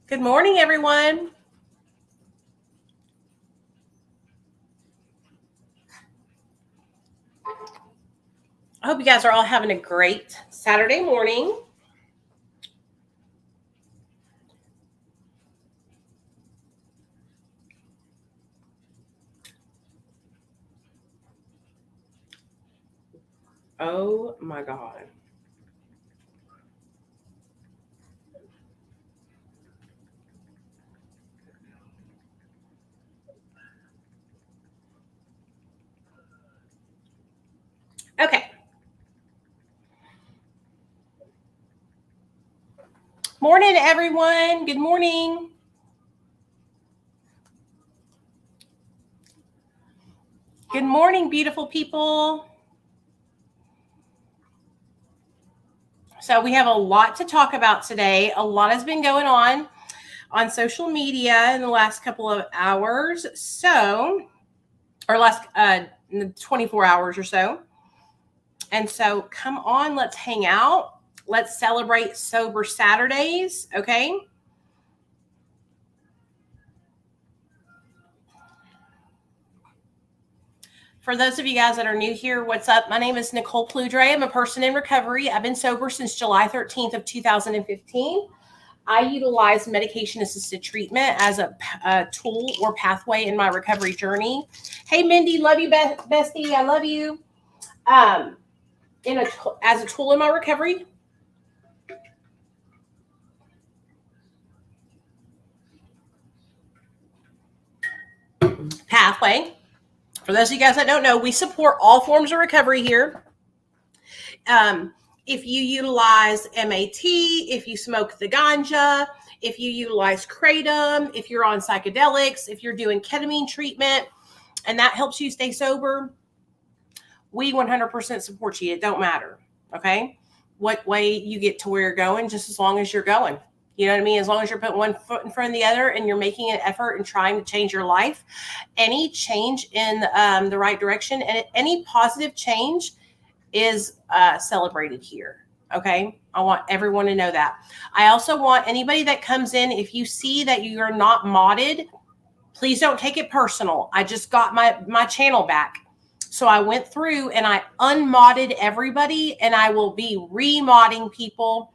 Good morning, everyone. I hope you guys are all having a great Saturday morning. Oh my God. Okay. Morning, everyone. Good morning. Good morning, beautiful people. So, we have a lot to talk about today. A lot has been going on social media in the last couple of hours. Or last 24 hours or so. And so, come on, let's hang out. Let's celebrate Sober Saturdays. Okay. For those of you guys that are new here, what's up? My name is Nicole Pludre. I'm a person in recovery. I've been sober since July 13th of 2015. I utilize medication-assisted treatment as a tool or pathway in my recovery journey. Hey, Mindy, love you, bestie. I love you. As a tool in my recovery. Pathway. For those of you guys that don't know, we support all forms of recovery here. If you utilize MAT, if you smoke the ganja, if you utilize kratom, if you're on psychedelics, if you're doing ketamine treatment, and that helps you stay sober, we 100% support you. It don't matter, okay? What way you get to where you're going, just as long as you're going. You know what I mean? As long as you're putting one foot in front of the other and you're making an effort and trying to change your life, any change in the right direction and any positive change is celebrated here. Okay. I want everyone to know that. I also want anybody that comes in, if you see that you're not modded, please don't take it personal. I just got my channel back. So I went through and I unmodded everybody, and I will be remodding people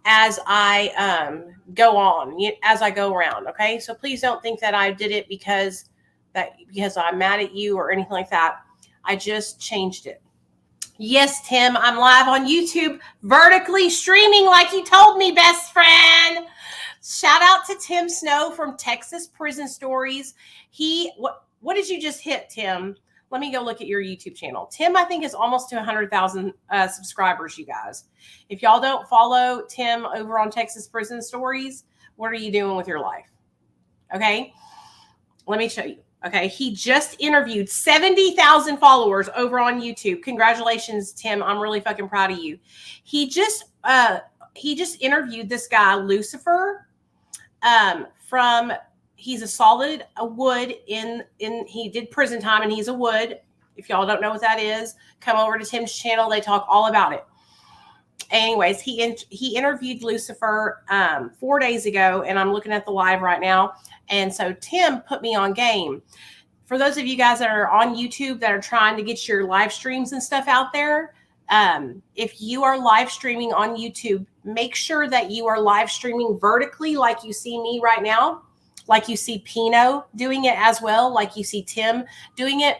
as I go on, as I go around. Okay. So please don't think that I did it because I'm mad at you or anything like that. I just changed it. Yes, Tim, I'm live on YouTube, vertically streaming like you told me, best friend. Shout out to Tim Snow from Texas Prison Stories. What did you just hit, Tim? Let me go look at your YouTube channel. Tim, I think, is almost to 100,000 subscribers, you guys. If y'all don't follow Tim over on Texas Prison Stories, what are you doing with your life? Okay, let me show you. Okay, he just interviewed 70,000 followers over on YouTube. Congratulations, Tim. I'm really fucking proud of you. He just interviewed this guy, Lucifer, he's a solid wood he did prison time, and he's a wood. If y'all don't know what that is, come over to Tim's channel. They talk all about it. Anyways, he interviewed Lucifer 4 days ago, and I'm looking at the live right now. And so Tim put me on game. For those of you guys that are on YouTube that are trying to get your live streams and stuff out there, if you are live streaming on YouTube, make sure that you are live streaming vertically like you see me right now, like you see Pino doing it as well, like you see Tim doing it.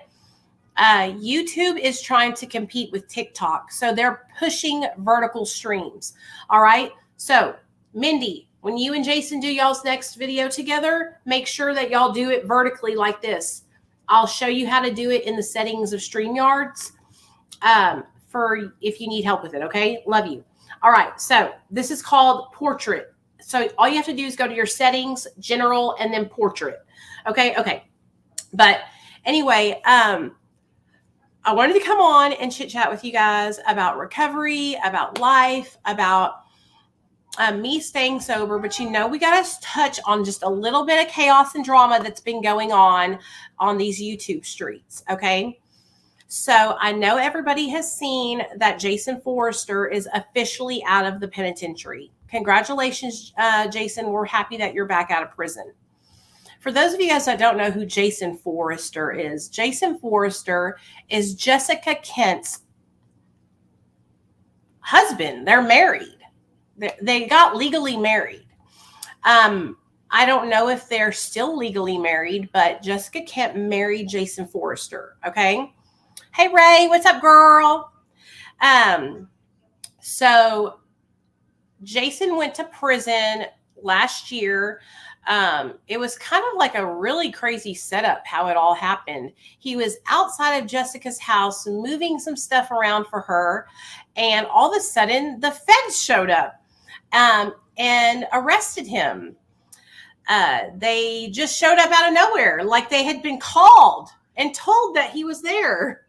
YouTube is trying to compete with TikTok. So they're pushing vertical streams. All right. So Mindy, when you and Jason do y'all's next video together, make sure that y'all do it vertically like this. I'll show you how to do it in the settings of StreamYards for if you need help with it. Okay. Love you. All right. So this is called portrait. So all you have to do is go to your settings, general, and then portrait. Okay. Okay. But anyway, I wanted to come on and chit chat with you guys about recovery, about life, about me staying sober. But we got to touch on just a little bit of chaos and drama that's been going on these YouTube streets. Okay. So I know everybody has seen that Jason Forrester is officially out of the penitentiary. Congratulations, Jason. We're happy that you're back out of prison. For those of you guys that don't know who Jason Forrester is is Jessica Kent's husband. They're married. They got legally married. I don't know if they're still legally married, but Jessica Kent married Jason Forrester. Okay. Hey, Ray, what's up, girl? So Jason went to prison last year. It was kind of like a really crazy setup how it all happened. He was outside of Jessica's house moving some stuff around for her, and all of a sudden the feds showed up and arrested him. They just showed up out of nowhere, like they had been called and told that he was there.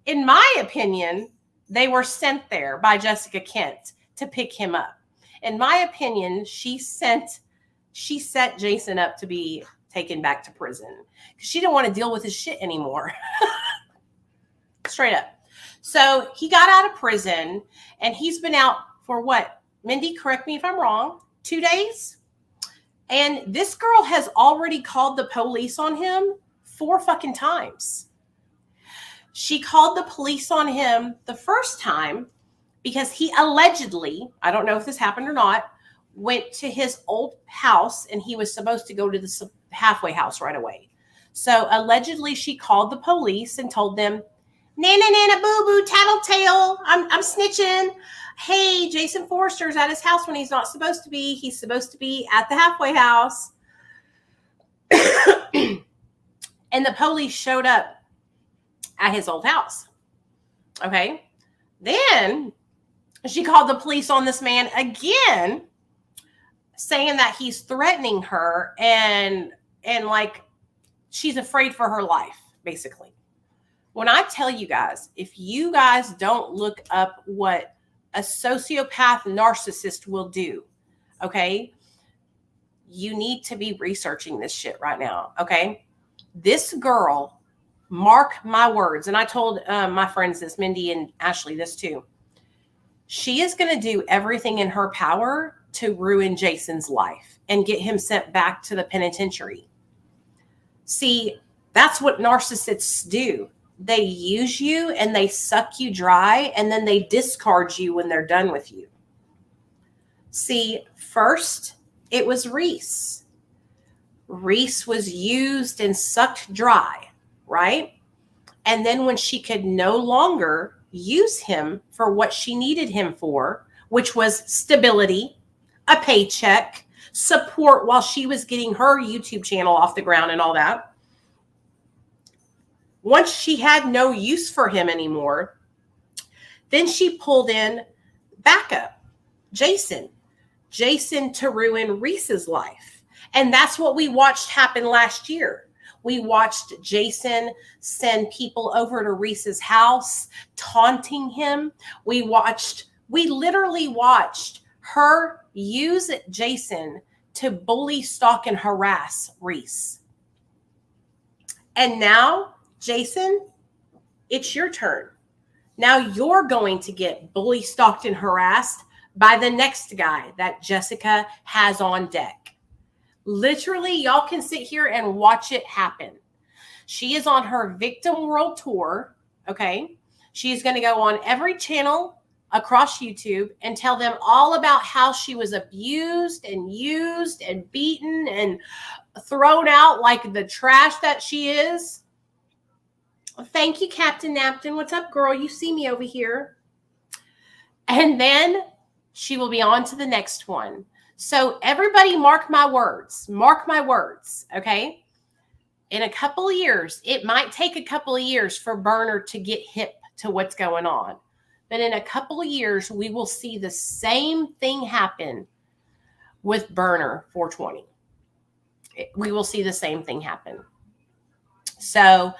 In my opinion, they were sent there by Jessica Kent to pick him up. In my opinion, she set Jason up to be taken back to prison because she didn't want to deal with his shit anymore. Straight up. So he got out of prison, and he's been out for what? Mindy, correct me if I'm wrong, 2 days? And this girl has already called the police on him 4 fucking times. She called the police on him the first time because he allegedly, I don't know if this happened or not, went to his old house, and he was supposed to go to the halfway house right away. So allegedly she called the police and told them, Nana, nana, boo, boo, tattletale, I'm snitching. Hey, Jason Forrester's at his house when he's not supposed to be. He's supposed to be at the halfway house. And the police showed up at his old house. Okay. Then she called the police on this man again, saying that he's threatening her and like she's afraid for her life, basically. When I tell you guys, if you guys don't look up what a sociopath narcissist will do, okay, you need to be researching this shit right now, okay? This girl, mark my words, and I told my friends this, Mindy and Ashley, this too. She is going to do everything in her power to ruin Jason's life and get him sent back to the penitentiary. See, that's what narcissists do. They use you and they suck you dry, and then they discard you when they're done with you. See, first, it was Reese. Reese was used and sucked dry, right? And then when she could no longer use him for what she needed him for, which was stability, a paycheck, support while she was getting her YouTube channel off the ground and all that. Once she had no use for him anymore, then she pulled in backup, Jason to ruin Reese's life. And that's what we watched happen last year. We watched Jason send people over to Reese's house, taunting him. We literally watched her use Jason to bully, stalk, and harass Reese. And now, Jason, it's your turn. Now you're going to get bully, stalked, and harassed by the next guy that Jessica has on deck. Literally, y'all can sit here and watch it happen. She is on her Victim World Tour, okay? She's going to go on every channel across YouTube and tell them all about how she was abused and used and beaten and thrown out like the trash that she is. Thank you, Captain Napton. What's up, girl? You see me over here. And then she will be on to the next one. So everybody mark my words, okay? In a couple of years, it might take a couple of years for Berner to get hip to what's going on. But in a couple of years, we will see the same thing happen with Berner 420. We will see the same thing happen. So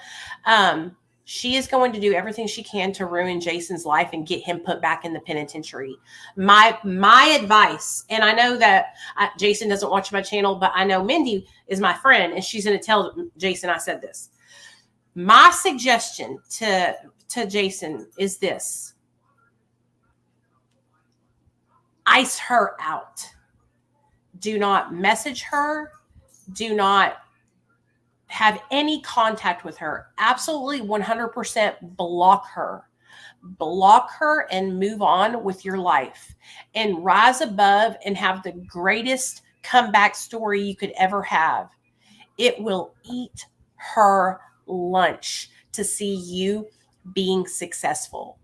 she is going to do everything she can to ruin Jason's life and get him put back in the penitentiary. My advice, and I know that Jason doesn't watch my channel, but I know Mindy is my friend, and she's going to tell Jason I said this. My suggestion to Jason is this. ice her out. Do not message her. Do not have any contact with her. Absolutely 100% block her. Block her and move on with your life and rise above and have the greatest comeback story you could ever have. It will eat her lunch to see you being successful.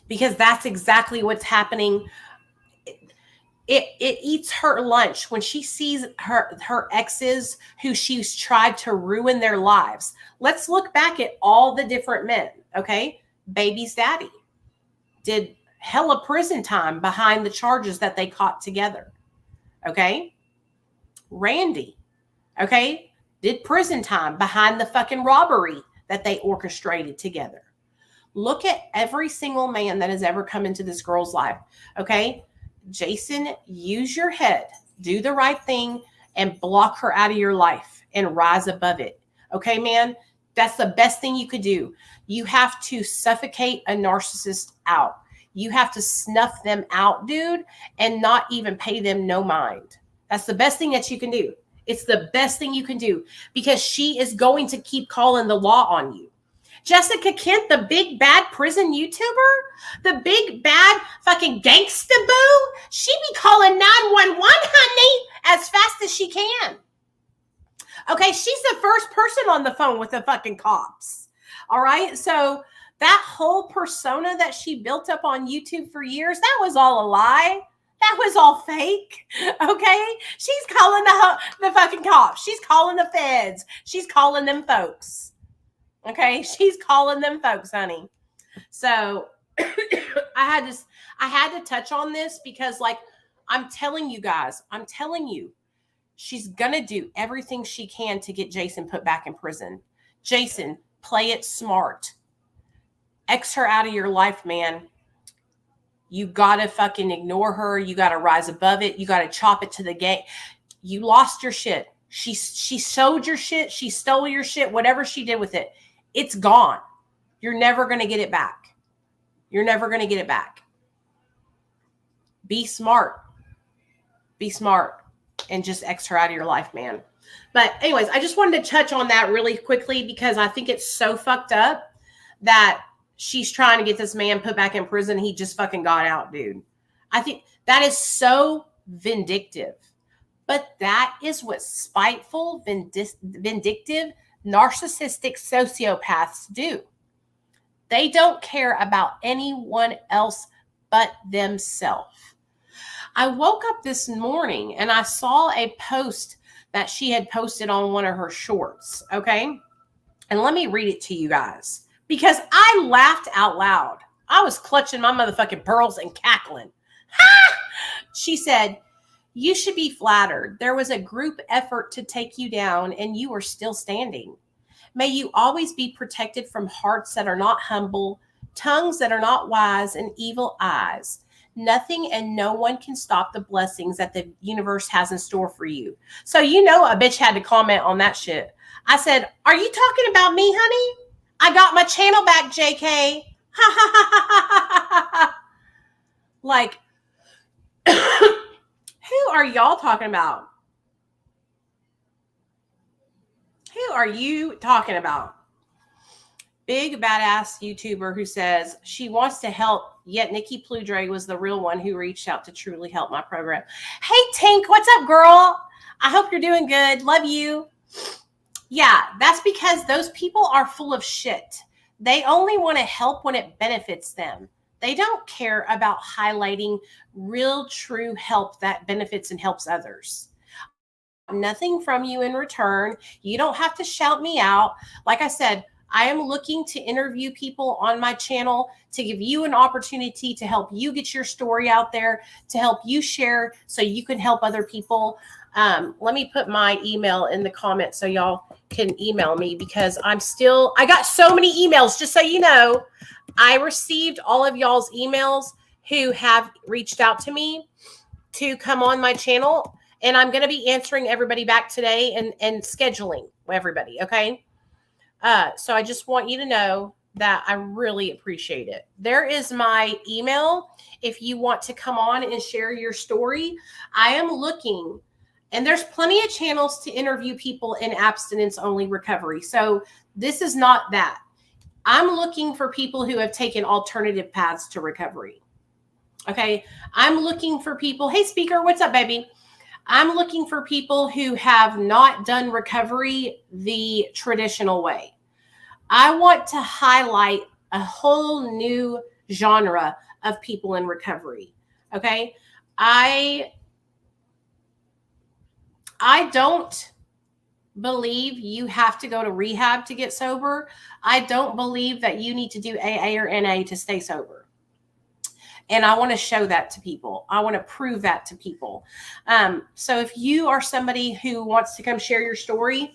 Because that's exactly what's happening. It eats her lunch when she sees her exes who she's tried to ruin their lives. Let's look back at all the different men, okay? Baby's daddy did hella prison time behind the charges that they caught together, okay? Randy, okay, did prison time behind the fucking robbery that they orchestrated together. Look at every single man that has ever come into this girl's life, okay? Jason, use your head, do the right thing, and block her out of your life and rise above it. Okay, man? That's the best thing you could do. You have to suffocate a narcissist out. You have to snuff them out, dude, and not even pay them no mind. That's the best thing that you can do. It's the best thing you can do because she is going to keep calling the law on you. Jessica Kent, the big bad prison YouTuber, the big bad fucking gangsta boo, she be calling 911, honey, as fast as she can. Okay, she's the first person on the phone with the fucking cops. All right, so that whole persona that she built up on YouTube for years, that was all a lie. That was all fake, okay? She's calling the fucking cops. She's calling the feds. She's calling them folks. Okay, she's calling them folks, honey. So I had to touch on this because, like, I'm telling you guys, she's gonna do everything she can to get Jason put back in prison. Jason, play it smart. X her out of your life, man. You gotta fucking ignore her. You gotta rise above it. You gotta chop it to the game. You lost your shit. She sold your shit. She stole your shit. Whatever she did with it. It's gone. You're never going to get it back. You're never going to get it back. Be smart. Be smart and just X her out of your life, man. But anyways, I just wanted to touch on that really quickly because I think it's so fucked up that she's trying to get this man put back in prison. He just fucking got out, dude. I think that is so vindictive. But that is what spiteful, vindictive, narcissistic sociopaths do. They don't care about anyone else but themselves. I woke up this morning and I saw a post that she had posted on one of her shorts, okay? And let me read it to you guys because I laughed out loud. I was clutching my motherfucking pearls and cackling. Ha! She said, "You should be flattered. There was a group effort to take you down and you are still standing. May you always be protected from hearts that are not humble, tongues that are not wise, and evil eyes. Nothing and no one can stop the blessings that the universe has in store for you." So you know a bitch had to comment on that shit. I said, "Are you talking about me, honey? I got my channel back, JK." Ha ha ha ha ha ha. Like, who are y'all talking about? Who are you talking about? Big badass YouTuber who says she wants to help, yet Nikki Pludre was the real one who reached out to truly help my program. Hey, Tink, what's up, girl? I hope you're doing good. Love you. Yeah, that's because those people are full of shit. They only want to help when it benefits them. They don't care about highlighting real, true help that benefits and helps others. Nothing from you in return. You don't have to shout me out. Like I said, I am looking to interview people on my channel to give you an opportunity to help you get your story out there, to help you share so you can help other people. Let me put my email in the comments so y'all can email me because I got so many emails, just so you know. I received all of y'all's emails who have reached out to me to come on my channel, and I'm going to be answering everybody back today and scheduling everybody, okay? So I just want you to know that I really appreciate it. There is my email. If you want to come on and share your story, I am looking, and there's plenty of channels to interview people in abstinence only recovery. So this is not that. I'm looking for people who have taken alternative paths to recovery. Okay. I'm looking for people. Hey, speaker, what's up, baby? I'm looking for people who have not done recovery the traditional way. I want to highlight a whole new genre of people in recovery. Okay. I don't believe you have to go to rehab to get sober. I don't believe that you need to do AA or NA to stay sober. And I want to show that to people. I want to prove that to people. So if you are somebody who wants to come share your story,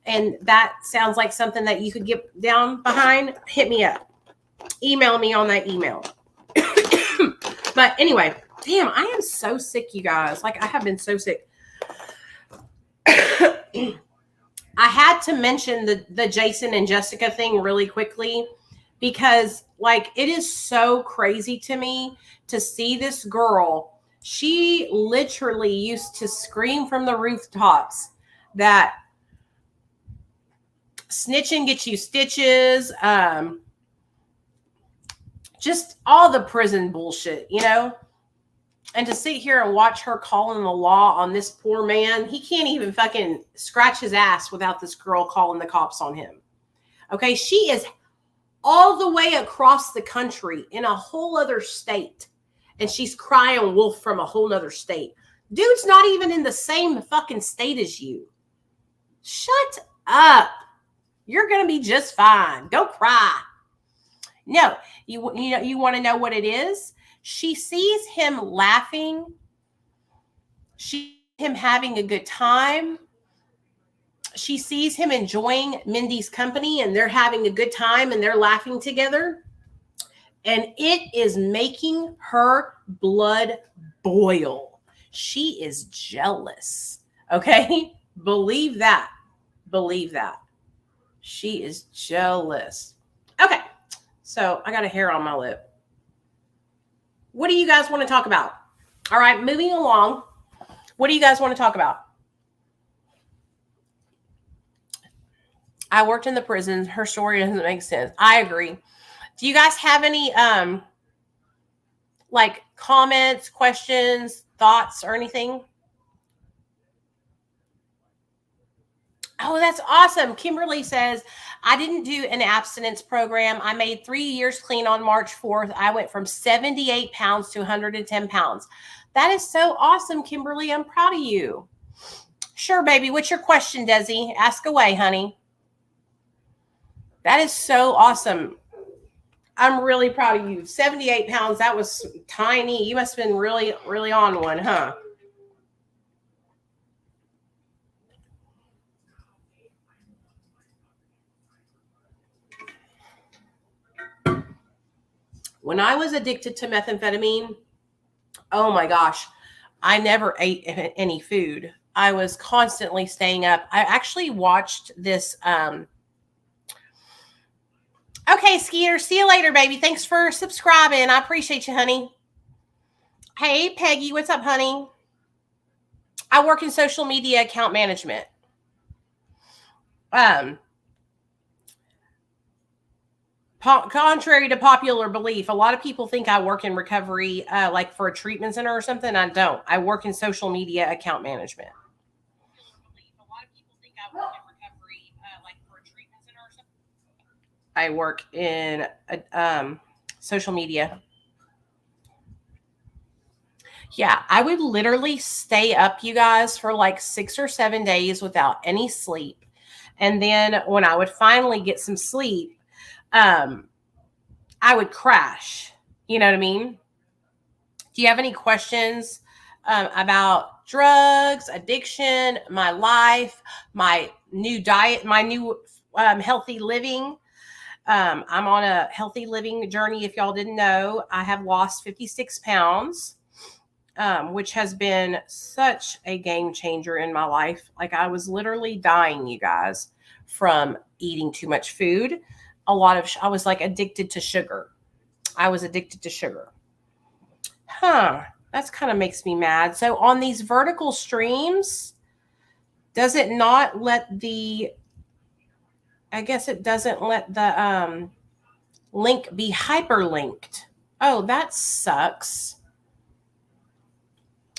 and that sounds like something that you could get down behind, hit me up. Email me on that email. But anyway, damn, I am so sick, you guys. Like, I have been so sick. I had to mention the Jason and Jessica thing really quickly, because like, it is so crazy to me to see this girl. She literally used to scream from the rooftops that snitching gets you stitches, just all the prison bullshit, you know? And to sit here and watch her calling the law on this poor man, he can't even fucking scratch his ass without this girl calling the cops on him. Okay, she is all the way across the country in a whole other state, and she's crying wolf from a whole nother state. Dude's not even in the same fucking state as you. Shut up. You're going to be just fine. Don't cry. No, you want to know what it is? She sees him laughing. She sees him having a good time. She sees him enjoying Mindy's company, and they're having a good time and they're laughing together. And it is making her blood boil. She is jealous. Okay? Believe that. Believe that. She is jealous. Okay. So I got a hair on my lip. What do you guys want to talk about? All right, moving along. What do you guys want to talk about? I worked in the prison. Her story doesn't make sense. I agree. Do you guys have any like comments, questions, thoughts, or anything? Oh, that's awesome. Kimberly says, I didn't do an abstinence program. I made 3 years clean on March 4th. I went from 78 pounds to 110 pounds. That is so awesome, Kimberly. I'm proud of you. Sure, baby. What's your question, Desi? Ask away, honey. That is so awesome. I'm really proud of you. 78 pounds. That was tiny. You must have been really, really on one, huh? When I was addicted to methamphetamine, oh my gosh, I never ate any food. I was constantly staying up. I actually watched this. Okay, Skeeter, see you later, baby. Thanks for subscribing. I appreciate you, honey. Hey, Peggy, what's up, honey? I work in social media account management. Contrary to popular belief, a lot of people think I work in recovery, like for a treatment center or something. I don't. I work in social media account management. A lot of people think I work in recovery, like for a treatment center or something. I work in social media. Yeah, I would literally stay up, you guys, for like 6 or 7 days without any sleep. And then when I would finally get some sleep, I would crash. You know what I mean? Do you have any questions about drugs, addiction, my life, my new diet, my new healthy living? I'm on a healthy living journey. If y'all didn't know, I have lost 56 pounds, which has been such a game changer in my life. Like, I was literally dying, you guys, from eating too much food. I was like addicted to sugar. I was addicted to sugar. That's kind of makes me mad. So on these vertical streams, does it not let the, I guess it doesn't let the link be hyperlinked. Oh, that sucks.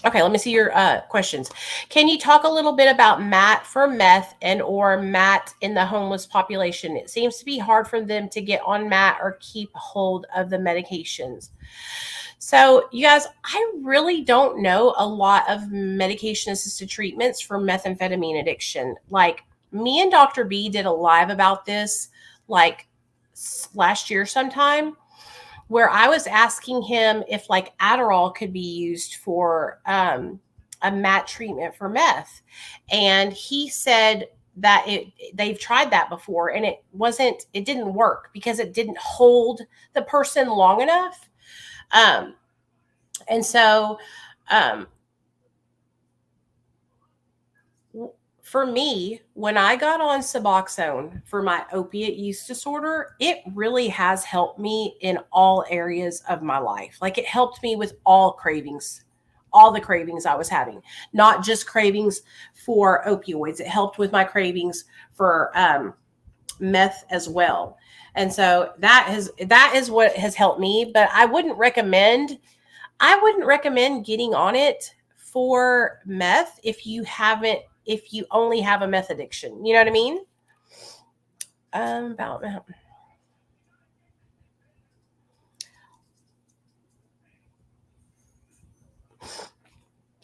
Okay, let me see your questions. Can you talk a little bit about MAT for meth and or MAT in the homeless population? It seems to be hard for them to get on MAT or keep hold of the medications. So, you guys, I really don't know a lot of medication-assisted treatments for methamphetamine addiction. Like, me and Dr. B did a live about this, like, last year sometime, where I was asking him if, like, Adderall could be used for a MAT treatment for meth. And he said that they've tried that before, and it didn't work because it didn't hold the person long enough. And so, for me, when I got on Suboxone for my opiate use disorder, it really has helped me in all areas of my life. Like, it helped me with all cravings, all the cravings I was having, not just cravings for opioids. It helped with my cravings for meth as well. And so that is what has helped me, but I wouldn't recommend getting on it for meth if you only have a meth addiction. You know what I mean? About that.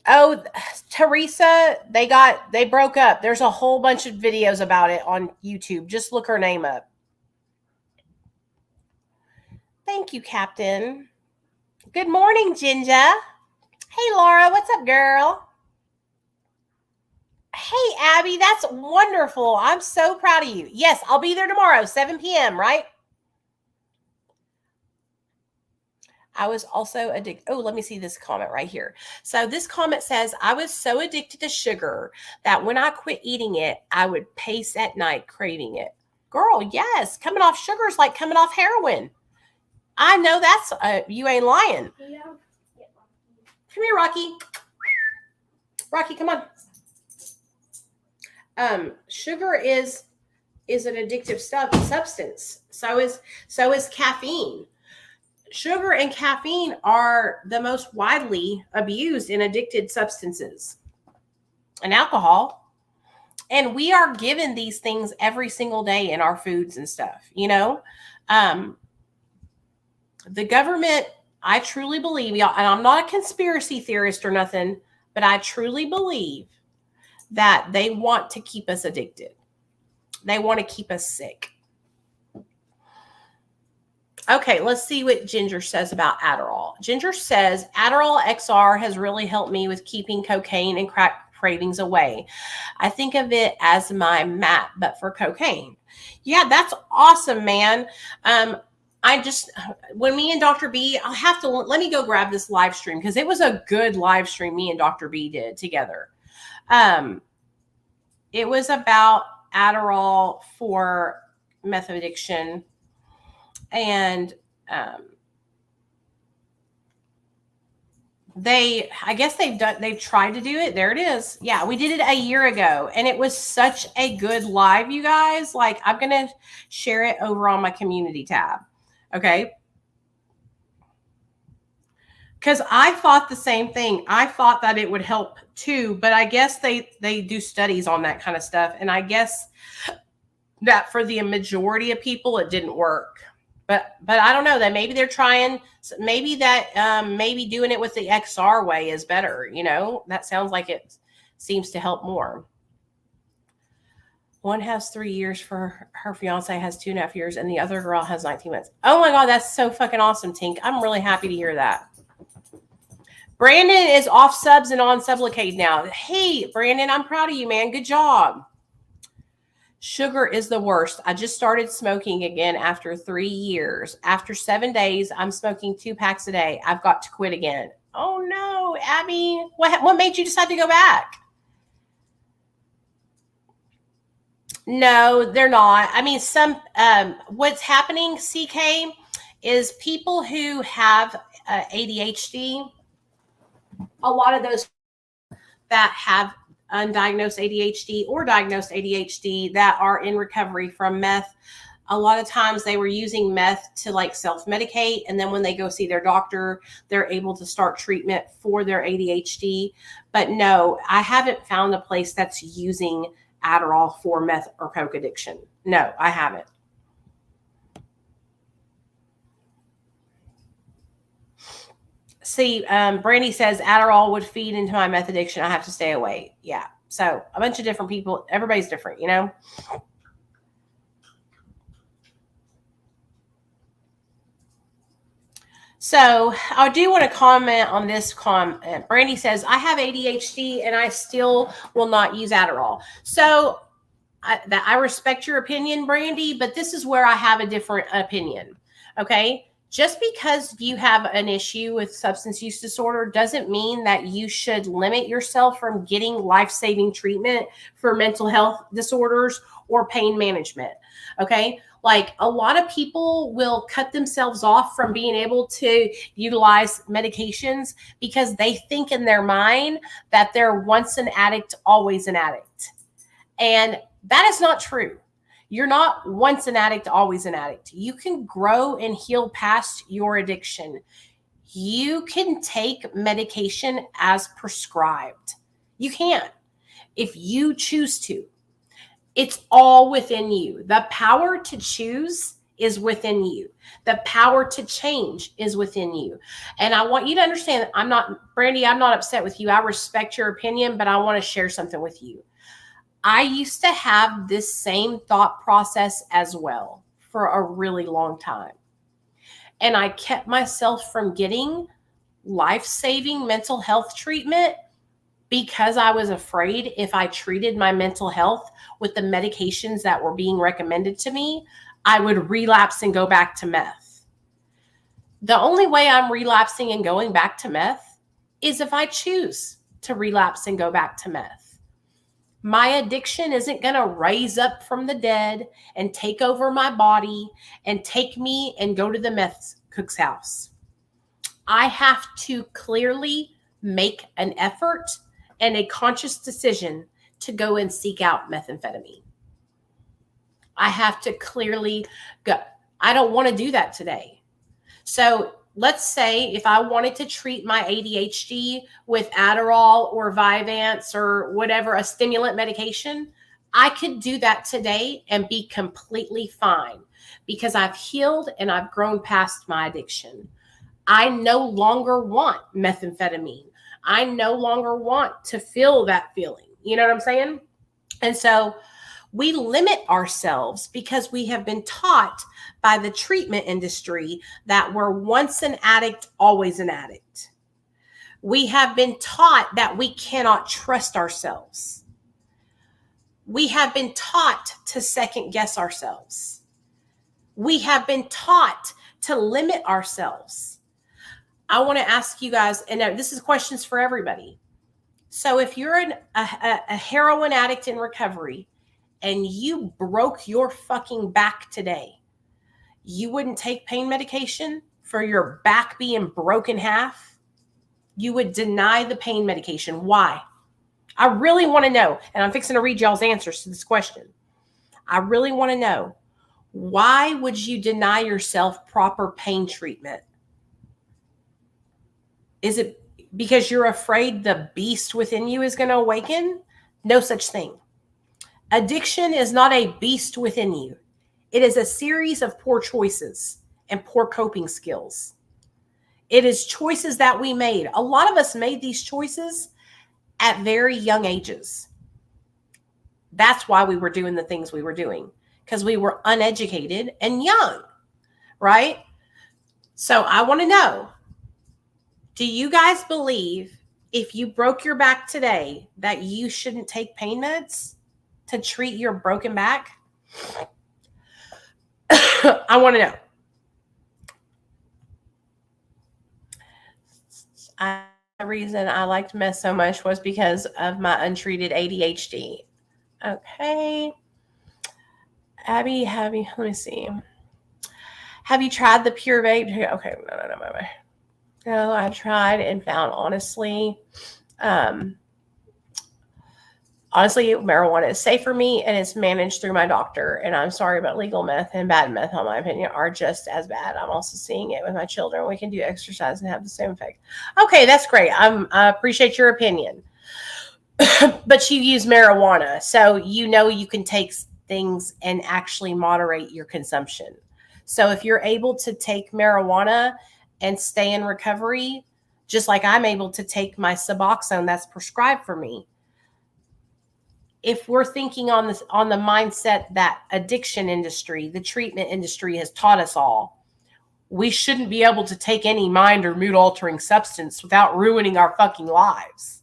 Oh, Teresa, they broke up. There's a whole bunch of videos about it on YouTube. Just look her name up. Thank you, Captain. Good morning, Ginger. Hey, Laura, what's up, girl? Hey, Abby, that's wonderful. I'm so proud of you. Yes, I'll be there tomorrow, 7 p.m., right? I was also addicted. Oh, let me see this comment right here. So this comment says, I was so addicted to sugar that when I quit eating it, I would pace at night craving it. Girl, yes. Coming off sugar is like coming off heroin. I know that's, you ain't lying. Yeah. Come here, Rocky. Rocky, come on. Sugar is an addictive substance. So is caffeine. Sugar and caffeine are the most widely abused in addicted substances, and alcohol. And we are given these things every single day in our foods and stuff, you know. The government, I truly believe, and I'm not a conspiracy theorist or nothing, but I truly believe that they want to keep us addicted. They want to keep us sick. Okay, let's see what Ginger says about Adderall. Ginger says, Adderall XR has really helped me with keeping cocaine and crack cravings away. I think of it as my MAT, but for cocaine. Yeah, that's awesome, man. When me and Dr. B, I'll have to, let me go grab this live stream because it was a good live stream me and Dr. B did together. It was about Adderall for meth addiction. And they've tried to do it. There it is. Yeah, we did it a year ago, and it was such a good live, you guys. Like, I'm going to share it over on my community tab. Okay. Because I thought the same thing. I thought that it would help too, but I guess they do studies on that kind of stuff. And I guess that for the majority of people, it didn't work. But I don't know that maybe they're trying, maybe doing it with the XR way is better. You know, that sounds like it seems to help more. One has 3 years for her fiance has 2.5 years, and the other girl has 19 months. Oh my God, that's so fucking awesome, Tink. I'm really happy to hear that. Brandon is off subs and on Sublocade now. Hey, Brandon, I'm proud of you, man. Good job. Sugar is the worst. I just started smoking again after 3 years. After 7 days, I'm smoking 2 packs a day. I've got to quit again. Oh no, Abby. What made you decide to go back? No, they're not. I mean, what's happening, CK, is people who have ADHD, a lot of those that have undiagnosed ADHD or diagnosed ADHD that are in recovery from meth, a lot of times they were using meth to like self-medicate, and then when they go see their doctor, they're able to start treatment for their ADHD. But no, I haven't found a place that's using Adderall for meth or coke addiction. No, I haven't. See, Brandy says Adderall would feed into my meth addiction. I have to stay away. Yeah. So a bunch of different people. Everybody's different, you know? So I do want to comment on this comment. Brandy says, I have ADHD and I still will not use Adderall. So I respect your opinion, Brandy, but this is where I have a different opinion. Okay. Just because you have an issue with substance use disorder doesn't mean that you should limit yourself from getting life-saving treatment for mental health disorders or pain management. Okay. Like a lot of people will cut themselves off from being able to utilize medications because they think in their mind that they're once an addict, always an addict. And that is not true. You're not once an addict, always an addict. You can grow and heal past your addiction. You can take medication as prescribed. You can, if you choose to. It's all within you. The power to choose is within you. The power to change is within you. And I want you to understand that Brandy, I'm not upset with you. I respect your opinion, but I want to share something with you. I used to have this same thought process as well for a really long time. And I kept myself from getting life-saving mental health treatment because I was afraid if I treated my mental health with the medications that were being recommended to me, I would relapse and go back to meth. The only way I'm relapsing and going back to meth is if I choose to relapse and go back to meth. My addiction isn't going to raise up from the dead and take over my body and take me and go to the meth cook's house. I have to clearly make an effort and a conscious decision to go and seek out methamphetamine. I have to clearly go. I don't want to do that today. So let's say if I wanted to treat my ADHD with Adderall or Vyvanse or whatever, a stimulant medication, I could do that today and be completely fine because I've healed and I've grown past my addiction. I no longer want methamphetamine. I no longer want to feel that feeling. You know what I'm saying? And so we limit ourselves because we have been taught by the treatment industry that we're once an addict, always an addict. We have been taught that we cannot trust ourselves. We have been taught to second guess ourselves. We have been taught to limit ourselves. I want to ask you guys, and this is questions for everybody. So if you're a heroin addict in recovery and you broke your fucking back today, you wouldn't take pain medication for your back being broken half? You would deny the pain medication. Why? I really want to know, and I'm fixing to read y'all's answers to this question. I really want to know, why would you deny yourself proper pain treatment? Is it because you're afraid the beast within you is going to awaken? No such thing. Addiction is not a beast within you. It is a series of poor choices and poor coping skills. It is choices that we made. A lot of us made these choices at very young ages. That's why we were doing the things we were doing, because we were uneducated and young, right? So I want to know, do you guys believe if you broke your back today that you shouldn't take pain meds to treat your broken back? I want to know. The reason I liked meth so much was because of my untreated ADHD. Okay. Abby, let me see. Have you tried the pure vape? Okay, no. No, I tried and found honestly, marijuana is safe for me and it's managed through my doctor. And I'm sorry, but legal meth and bad meth, in my opinion, are just as bad. I'm also seeing it with my children. We can do exercise and have the same effect. Okay, that's great. I appreciate your opinion. But you use marijuana, so you know you can take things and actually moderate your consumption. So if you're able to take marijuana and stay in recovery, just like I'm able to take my Suboxone that's prescribed for me, if we're thinking on the mindset that addiction industry, the treatment industry has taught us all, we shouldn't be able to take any mind or mood altering substance without ruining our fucking lives.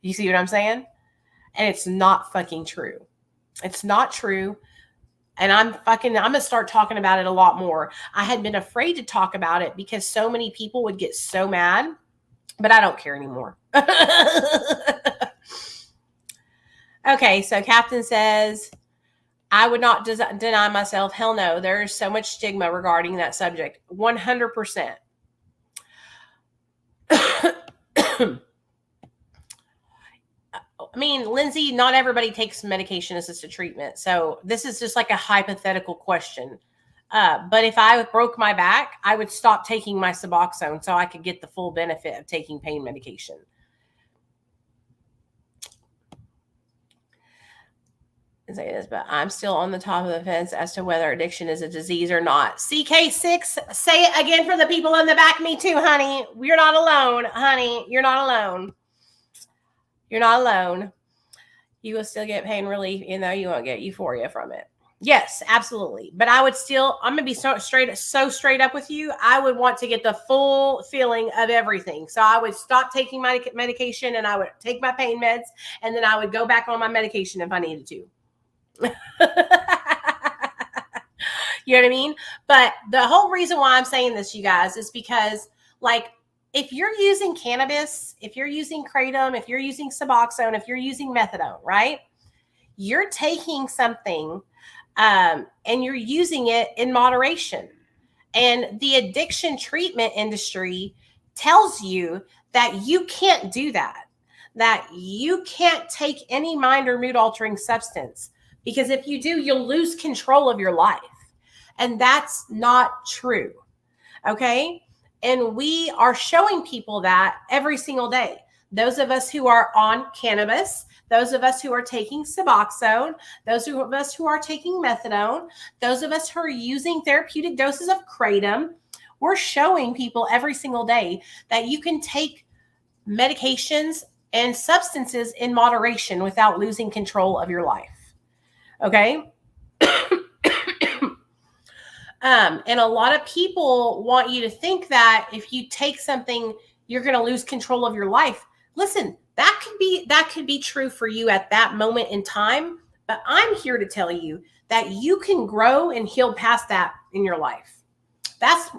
You see what I'm saying? And it's not fucking true. It's not true. And I'm going to start talking about it a lot more. I had been afraid to talk about it because so many people would get so mad, but I don't care anymore. Okay, so Captain says, I would not deny myself. Hell no. There is so much stigma regarding that subject. 100%. I mean, Lindsay, not everybody takes medication-assisted treatment. So this is just like a hypothetical question. But if I broke my back, I would stop taking my Suboxone so I could get the full benefit of taking pain medication. Say this, but I'm still on the top of the fence as to whether addiction is a disease or not. CK6, say it again for the people in the back. Me too, honey. You're not alone, honey. You're not alone. You're not alone. You will still get pain relief, even though you won't get euphoria from it. Yes, absolutely. But I would still, I'm going to be so straight up with you. I would want to get the full feeling of everything. So I would stop taking my medication and I would take my pain meds and then I would go back on my medication if I needed to. You know what I mean? But the whole reason why I'm saying this, you guys, is because, like, if you're using cannabis, if you're using kratom, if you're using Suboxone, if you're using methadone, right? You're taking something and you're using it in moderation. And the addiction treatment industry tells you that you can't do that you can't take any mind or mood altering substance. Because if you do, you'll lose control of your life. And that's not true. Okay? And we are showing people that every single day. Those of us who are on cannabis, those of us who are taking Suboxone, those of us who are taking methadone, those of us who are using therapeutic doses of kratom, we're showing people every single day that you can take medications and substances in moderation without losing control of your life. Okay. And a lot of people want you to think that if you take something, you're going to lose control of your life. Listen, that could be true for you at that moment in time. But I'm here to tell you that you can grow and heal past that in your life. That's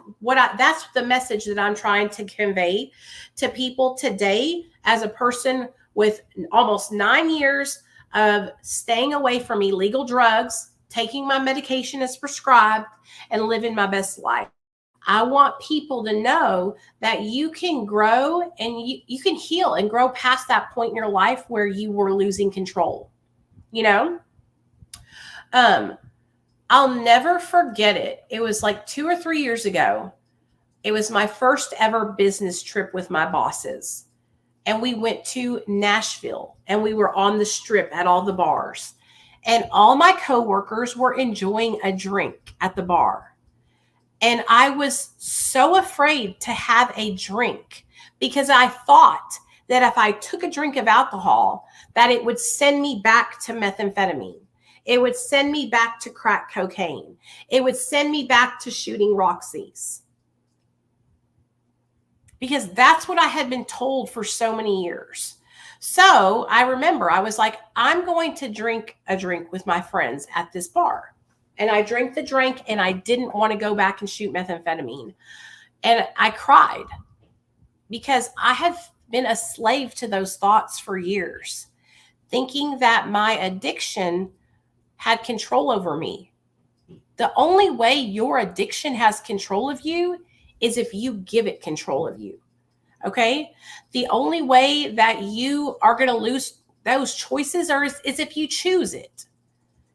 the message that I'm trying to convey to people today as a person with almost 9 years of staying away from illegal drugs, taking my medication as prescribed, and living my best life. I want people to know that you can grow and you can heal and grow past that point in your life where you were losing control. You know? I'll never forget it. It was like 2 or 3 years ago. It was my first ever business trip with my bosses. And we went to Nashville and we were on the strip at all the bars. And all my coworkers were enjoying a drink at the bar. And I was so afraid to have a drink because I thought that if I took a drink of alcohol, that it would send me back to methamphetamine. It would send me back to crack cocaine. It would send me back to shooting Roxys. Because that's what I had been told for so many years. So I remember I was like, I'm going to drink a drink with my friends at this bar. And I drank the drink and I didn't want to go back and shoot methamphetamine. And I cried because I had been a slave to those thoughts for years, thinking that my addiction had control over me. The only way your addiction has control of you is if you give it control of you. Okay? The only way that you are going to lose those choices is if you choose it.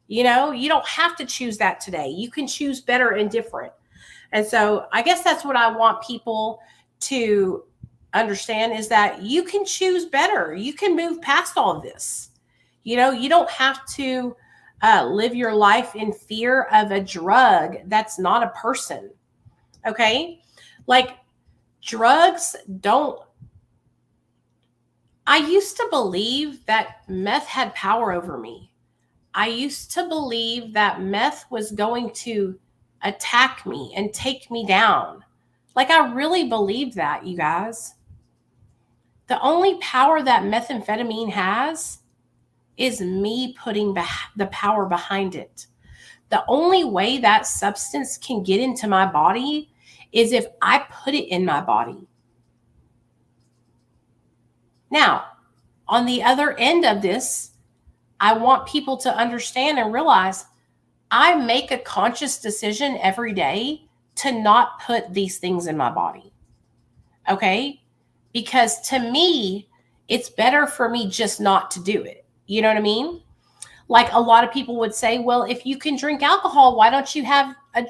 You know, you don't have to choose that today. You can choose better and different. And so I guess that's what I want people to understand, is that you can choose better. You can move past all of this. You know, you don't have to live your life in fear of a drug that's not a person. Okay? Like, drugs don't. I used to believe that meth had power over me. I used to believe that meth was going to attack me and take me down. Like, I really believed that, you guys. The only power that methamphetamine has is me putting the power behind it. The only way that substance can get into my body is if I put it in my body. Now, on the other end of this, I want people to understand and realize I make a conscious decision every day to not put these things in my body. Okay? Because to me, it's better for me just not to do it. You know what I mean? Like, a lot of people would say, well, if you can drink alcohol, why don't you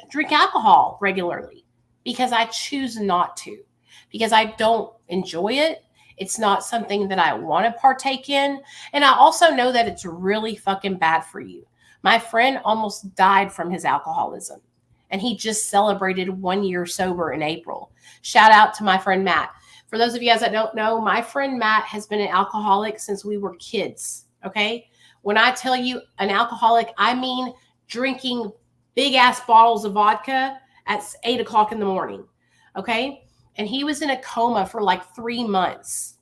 drink alcohol regularly? Because I choose not to. Because I don't enjoy it. It's not something that I want to partake in. And I also know that it's really fucking bad for you. My friend almost died from his alcoholism. And he just celebrated 1 year sober in April. Shout out to my friend Matt. For those of you guys that don't know, my friend Matt has been an alcoholic since we were kids. Okay? When I tell you an alcoholic, I mean drinking big ass bottles of vodka at 8 o'clock in the morning. Okay? And he was in a coma for like 3 months.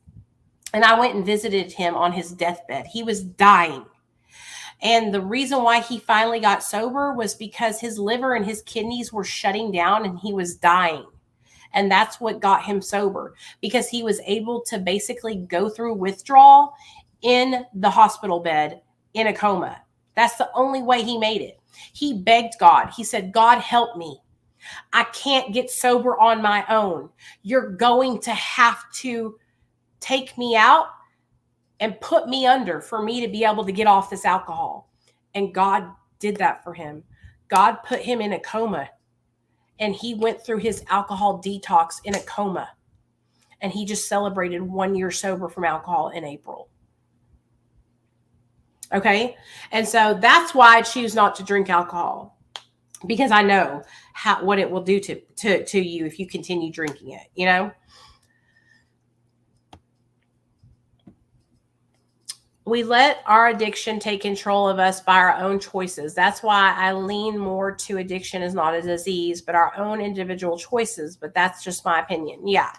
And I went and visited him on his deathbed. He was dying. And the reason why he finally got sober was because his liver and his kidneys were shutting down and he was dying. And that's what got him sober, because he was able to basically go through withdrawal in the hospital bed in a coma. That's the only way he made it. He begged God. He said, God, help me. I can't get sober on my own. You're going to have to take me out and put me under for me to be able to get off this alcohol. And God did that for him. God put him in a coma, and he went through his alcohol detox in a coma. And he just celebrated 1 year sober from alcohol in April. Okay? And so that's why I choose not to drink alcohol, because I know what it will do to you if you continue drinking it, you know? We let our addiction take control of us by our own choices. That's why I lean more to addiction as not a disease, but our own individual choices. But that's just my opinion. Yeah.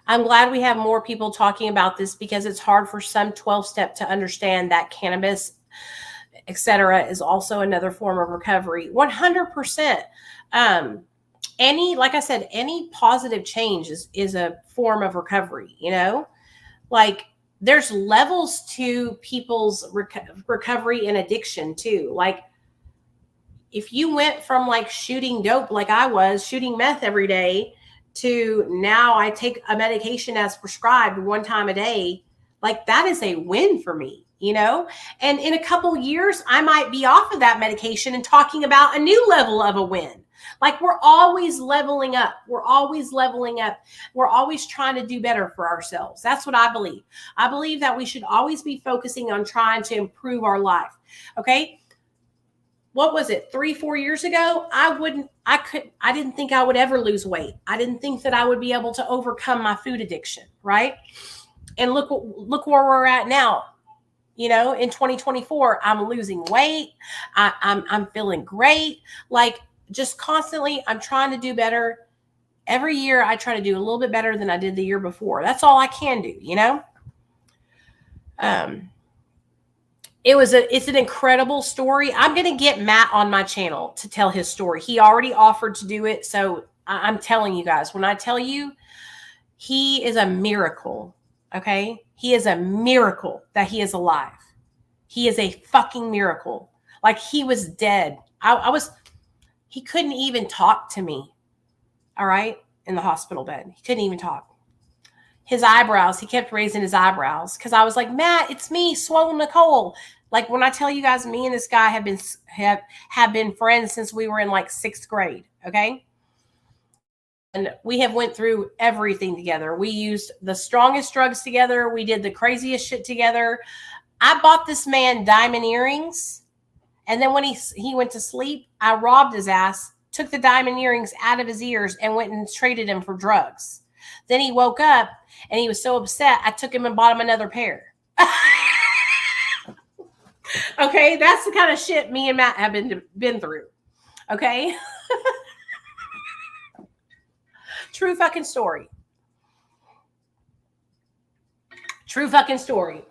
I'm glad we have more people talking about this, because it's hard for some 12-step to understand that cannabis, etc., is also another form of recovery. 100%. Like I said, any positive change is a form of recovery, you know? Like, there's levels to people's recovery and addiction too. Like, if you went from like shooting dope, like I was shooting meth every day, to now I take a medication as prescribed 1 time a day, like, that is a win for me, you know? And in a couple years, I might be off of that medication and talking about a new level of a win. Like, we're always leveling up. We're always leveling up. We're always trying to do better for ourselves. That's what I believe. I believe that we should always be focusing on trying to improve our life. Okay? What was it? 3-4 years ago, I didn't think I would ever lose weight. I didn't think that I would be able to overcome my food addiction, right? And look where we're at now. You know, in 2024, I'm losing weight. I'm feeling great. Like, just constantly, I'm trying to do better. Every year, I try to do a little bit better than I did the year before. That's all I can do, you know? It's an incredible story. I'm going to get Matt on my channel to tell his story. He already offered to do it. So I'm telling you guys, when I tell you, he is a miracle. Okay? He is a miracle that he is alive. He is a fucking miracle. Like he was dead. He couldn't even talk to me. All right? In the hospital bed. He couldn't even talk. His eyebrows, he kept raising his eyebrows because I was like, Matt, it's me, Swole Nicole. Like when I tell you guys, me and this guy have been friends since we were in like 6th grade. Okay. And we have went through everything together. We used the strongest drugs together. We did the craziest shit together. I bought this man diamond earrings. And then when he went to sleep, I robbed his ass, took the diamond earrings out of his ears and went and traded him for drugs. Then he woke up and he was so upset, I took him and bought him another pair. Okay, that's the kind of shit me and Matt have been through. Okay? True fucking story. True fucking story.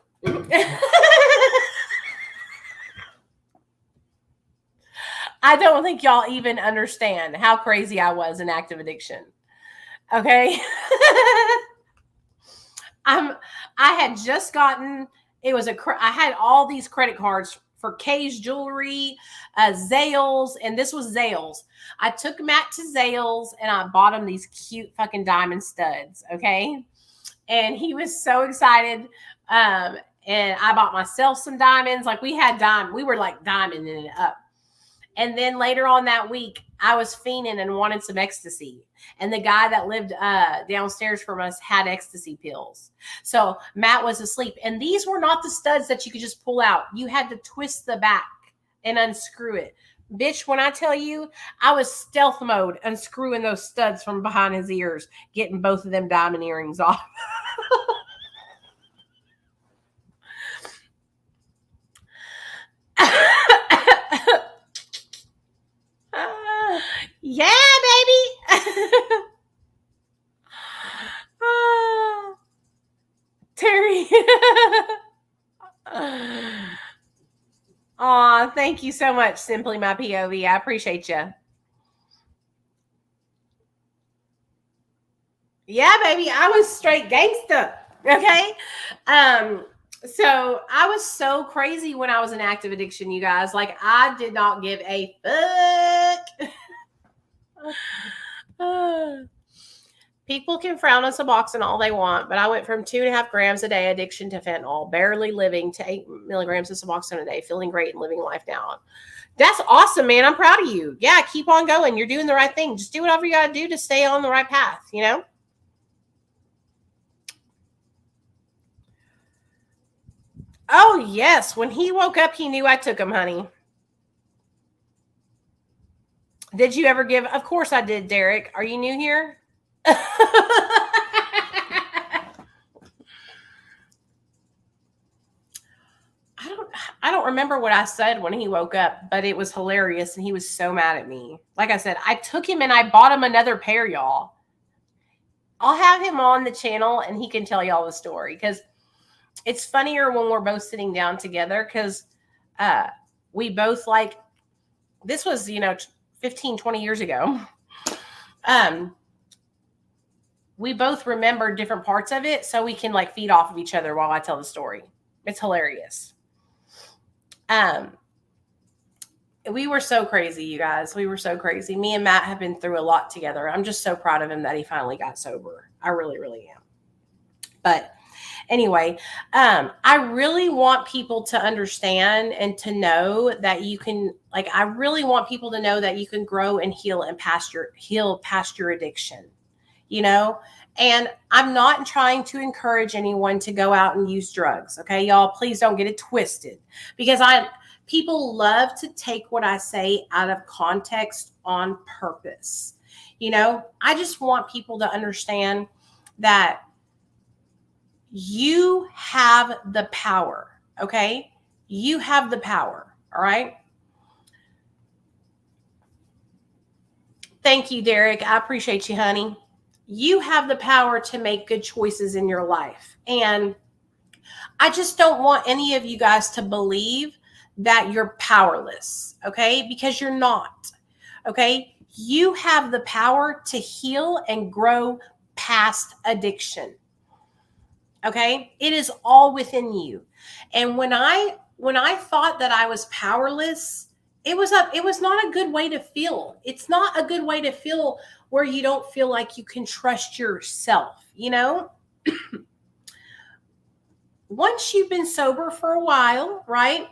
I don't think y'all even understand how crazy I was in active addiction. Okay. I had just gotten, I had all these credit cards for Kay's jewelry, Zales, and this was Zales. I took Matt to Zales and I bought him these cute fucking diamond studs. Okay. And he was so excited. And I bought myself some diamonds. Like we were like diamonding it up. And then later on that week, I was fiending and wanted some ecstasy. And the guy that lived downstairs from us had ecstasy pills. So Matt was asleep. And these were not the studs that you could just pull out. You had to twist the back and unscrew it. Bitch, when I tell you, I was stealth mode unscrewing those studs from behind his ears, getting both of them diamond earrings off. Yeah, baby. Terry. Aw, thank you so much, Simply My POV. I appreciate you. Yeah, baby. I was straight gangsta. Okay. So I was so crazy when I was in active addiction, you guys. Like I did not give a fuck. People can frown on Suboxone all they want, but I went from 2.5 grams a day addiction to fentanyl, barely living, to 8 milligrams of Suboxone a day, feeling great and living life now. That's awesome, man. I'm proud of you. Yeah, keep on going. You're doing the right thing. Just do whatever you got to do to stay on the right path, you know? Oh, yes. When he woke up, he knew I took him, honey. Did you ever give? Of course I did, Derek. Are you new here? I don't remember what I said when he woke up, but it was hilarious and he was so mad at me. Like I said, I took him and I bought him another pair, y'all. I'll have him on the channel and he can tell y'all the story because it's funnier when we're both sitting down together because we both like, this was, 15, 20 years ago. We both remember different parts of it so we can like feed off of each other while I tell the story. It's hilarious. We were so crazy, you guys. We were so crazy. Me and Matt have been through a lot together. I'm just so proud of him that he finally got sober. I really, really am. But anyway, I really want people to understand and to know that you can, like, I really want people to know that you can grow and heal past your addiction, and I'm not trying to encourage anyone to go out and use drugs. Okay, y'all, please don't get it twisted because people love to take what I say out of context on purpose. I just want people to understand that you have the power. Okay, you have the power. All right. Thank you, Derek. I appreciate you, honey. You have the power to make good choices in your life. And I just don't want any of you guys to believe that you're powerless, okay? Because you're not, okay? You have the power to heal and grow past addiction. Okay? It is all within you. And when I thought that I was powerless, it was not a good way to feel. It's not a good way to feel where you don't feel like you can trust yourself, you know? Once you've been sober for a while, right?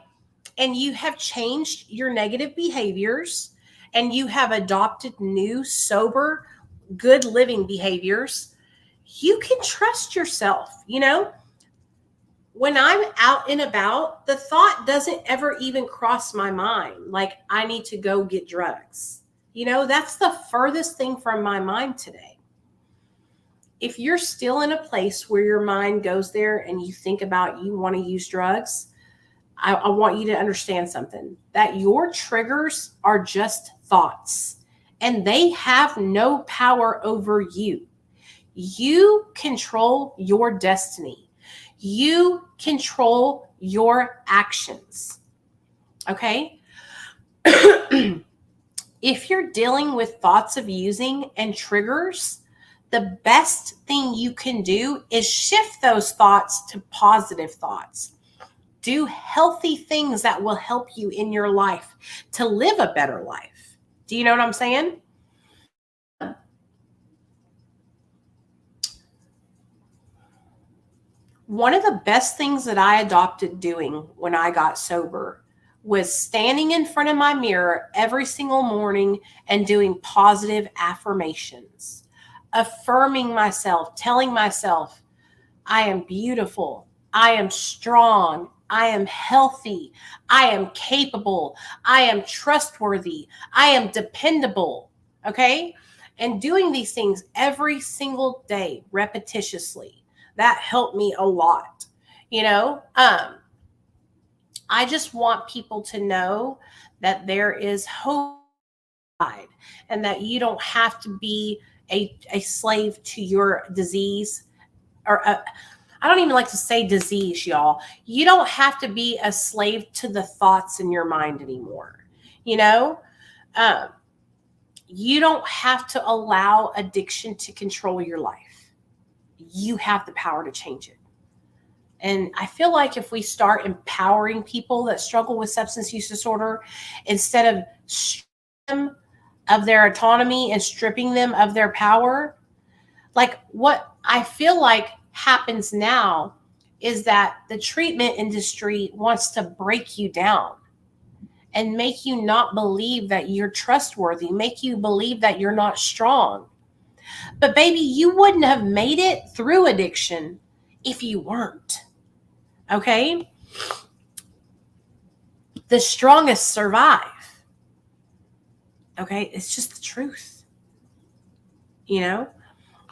And you have changed your negative behaviors and you have adopted new, sober, good living behaviors, you can trust yourself, you know? When I'm out and about, the thought doesn't ever even cross my mind, like I need to go get drugs. You know, that's the furthest thing from my mind today. If you're still in a place where your mind goes there and you think about you want to use drugs, I want you to understand something, that your triggers are just thoughts and they have no power over you. You control your destiny. You control your actions. Okay? If you're dealing with thoughts of using and triggers, the best thing you can do is shift those thoughts to positive thoughts. Do healthy things that will help you in your life to live a better life. Do you know what I'm saying? One of the best things that I adopted doing when I got sober was standing in front of my mirror every single morning and doing positive affirmations, affirming myself, telling myself, I am beautiful, I am strong, I am healthy, I am capable, I am trustworthy, I am dependable. Okay? And doing these things every single day, repetitiously, that helped me a lot. You know, I just want people to know that there is hope and that you don't have to be a slave to your disease or I don't even like to say disease, y'all. You don't have to be a slave to the thoughts in your mind anymore. You know, um, you don't have to allow addiction to control your life. You have the power to change it. And I feel like if we start empowering people that struggle with substance use disorder, instead of stripping them of their autonomy and stripping them of their power, like what I feel like happens now is that the treatment industry wants to break you down and make you not believe that you're trustworthy, make you believe that you're not strong. But baby, you wouldn't have made it through addiction if you weren't. Okay? The strongest survive. Okay? It's just the truth. You know?